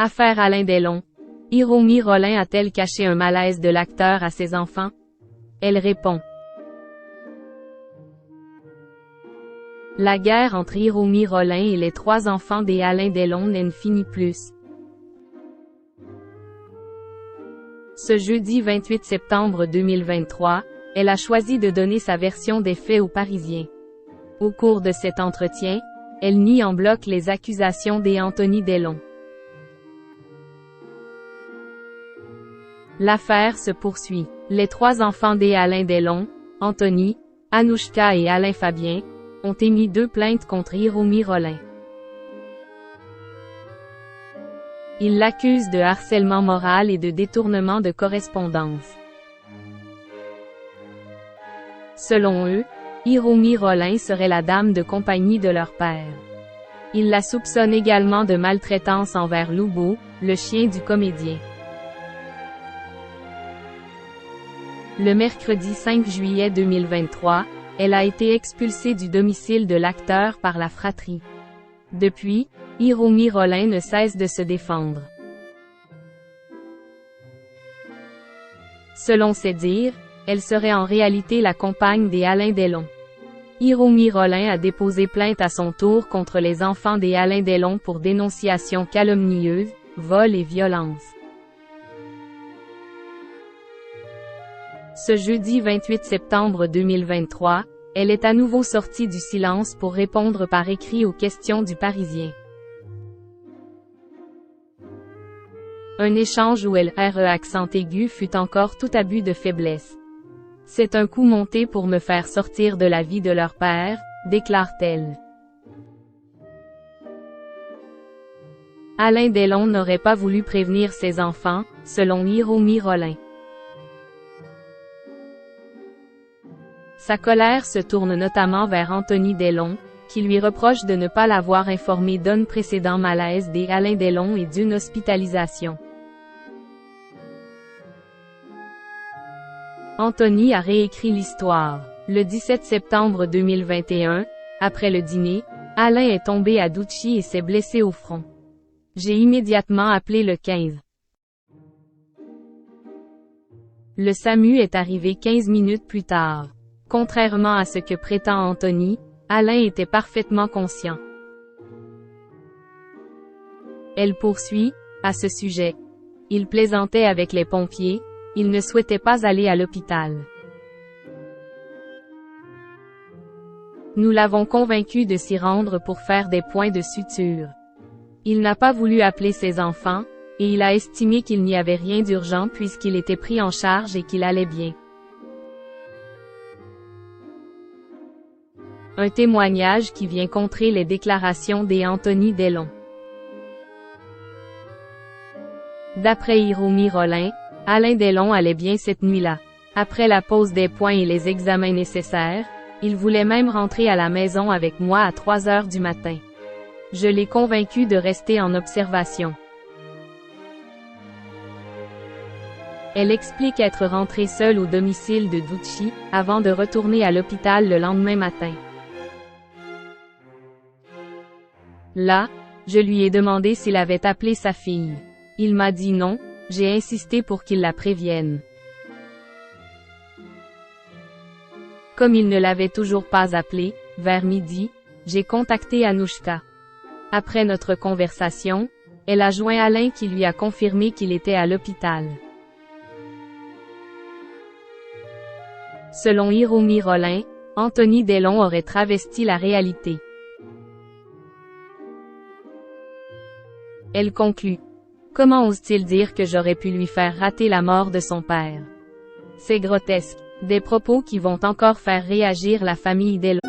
Affaire Alain Delon. Hiromi Rollin a-t-elle caché un malaise de l'acteur à ses enfants? Elle répond. La guerre entre Hiromi Rollin et les 3 enfants des Alain Delon n'en finit plus. Ce jeudi 28 septembre 2023, elle a choisi de donner sa version des faits aux Parisiens. Au cours de cet entretien, elle nie en bloc les accusations d'Anthony Delon. L'affaire se poursuit. Les 3 enfants des Alain Delon, Anthony, Anouchka et Alain Fabien, ont émis 2 plaintes contre Hiromi Rollin. Ils l'accusent de harcèlement moral et de détournement de correspondance. Selon eux, Hiromi Rollin serait la dame de compagnie de leur père. Ils la soupçonnent également de maltraitance envers Loubo, le chien du comédien. Le mercredi 5 juillet 2023, elle a été expulsée du domicile de l'acteur par la fratrie. Depuis, Hiromi Rollin ne cesse de se défendre. Selon ses dires, elle serait en réalité la compagne des Alain Delon. Hiromi Rollin a déposé plainte à son tour contre les enfants des Alain Delon pour dénonciation calomnieuse, vol et violence. Ce jeudi 28 septembre 2023, elle est à nouveau sortie du silence pour répondre par écrit aux questions du Parisien. Un échange où elle accent aigu fut encore tout abus de faiblesse. C'est un coup monté pour me faire sortir de la vie de leur père, déclare-t-elle. Alain Delon n'aurait pas voulu prévenir ses enfants, selon Hiromi Rollin. Sa colère se tourne notamment vers Anthony Delon, qui lui reproche de ne pas l'avoir informé d'un précédent malaise des Alain Delon et d'une hospitalisation. Anthony a réécrit l'histoire. Le 17 septembre 2021, après le dîner, Alain est tombé à Douchy et s'est blessé au front. J'ai immédiatement appelé le 15. Le SAMU est arrivé 15 minutes plus tard. Contrairement à ce que prétend Anthony, Alain était parfaitement conscient. Elle poursuit, à ce sujet. Il plaisantait avec les pompiers, il ne souhaitait pas aller à l'hôpital. Nous l'avons convaincu de s'y rendre pour faire des points de suture. Il n'a pas voulu appeler ses enfants, et il a estimé qu'il n'y avait rien d'urgent puisqu'il était pris en charge et qu'il allait bien. Un témoignage qui vient contrer les déclarations d'Anthony Delon. D'après Hiromi Rollin, Alain Delon allait bien cette nuit-là. Après la pose des points et les examens nécessaires, il voulait même rentrer à la maison avec moi à 3 heures du matin. Je l'ai convaincu de rester en observation. Elle explique être rentrée seule au domicile de Douchy, avant de retourner à l'hôpital le lendemain matin. Là, je lui ai demandé s'il avait appelé sa fille. Il m'a dit non, j'ai insisté pour qu'il la prévienne. Comme il ne l'avait toujours pas appelée, vers midi, j'ai contacté Anouchka. Après notre conversation, elle a joint Alain qui lui a confirmé qu'il était à l'hôpital. Selon Hiromi Rollin, Anthony Delon aurait travesti la réalité. Elle conclut. Comment ose-t-il dire que j'aurais pu lui faire rater la mort de son père? C'est grotesque. Des propos qui vont encore faire réagir la famille Delon.